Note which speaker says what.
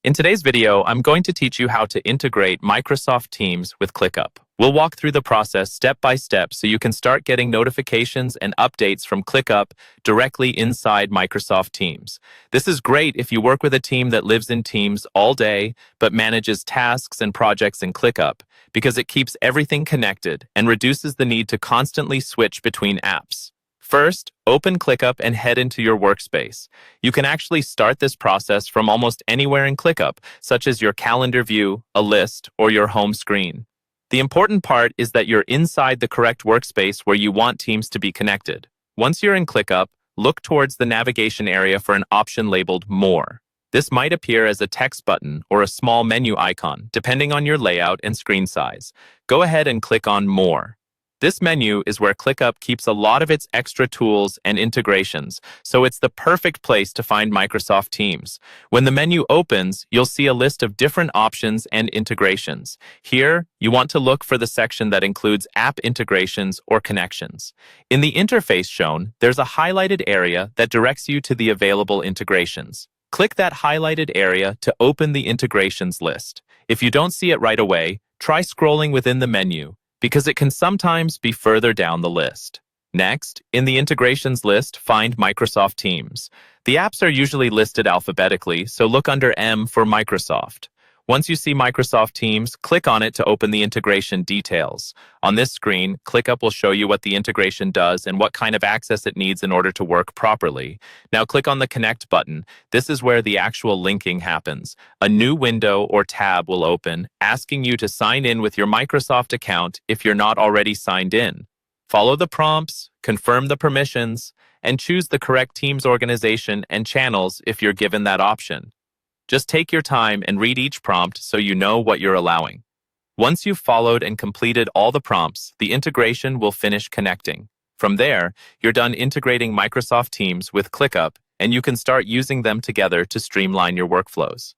Speaker 1: In today's video, I'm going to teach you how to integrate Microsoft Teams with ClickUp. We'll walk through the process step by step so you can start getting notifications and updates from ClickUp directly inside Microsoft Teams. This is great if you work with a team that lives in Teams all day but manages tasks and projects in ClickUp, because it keeps everything connected and reduces the need to constantly switch between apps. First, open ClickUp and head into your workspace. You can actually start this process from almost anywhere in ClickUp, such as your calendar view, a list, or your home screen. The important part is that you're inside the correct workspace where you want Teams to be connected. Once you're in ClickUp, look towards the navigation area for an option labeled More. This might appear as a text button or a small menu icon, depending on your layout and screen size. Go ahead and click on More. This menu is where ClickUp keeps a lot of its extra tools and integrations, so it's the perfect place to find Microsoft Teams. When the menu opens, you'll see a list of different options and integrations. Here, you want to look for the section that includes app integrations or connections. In the interface shown, there's a highlighted area that directs you to the available integrations. Click that highlighted area to open the integrations list. If you don't see it right away, try scrolling within the menu, because it can sometimes be further down the list. Next, in the integrations list, find Microsoft Teams. The apps are usually listed alphabetically, so look under M for Microsoft. Once you see Microsoft Teams, click on it to open the integration details. On this screen, ClickUp will show you what the integration does and what kind of access it needs in order to work properly. Now click on the Connect button. This is where the actual linking happens. A new window or tab will open, asking you to sign in with your Microsoft account if you're not already signed in. Follow the prompts, confirm the permissions, and choose the correct Teams organization and channels if you're given that option. Just take your time and read each prompt so you know what you're allowing. Once you've followed and completed all the prompts, the integration will finish connecting. From there, you're done integrating Microsoft Teams with ClickUp, and you can start using them together to streamline your workflows.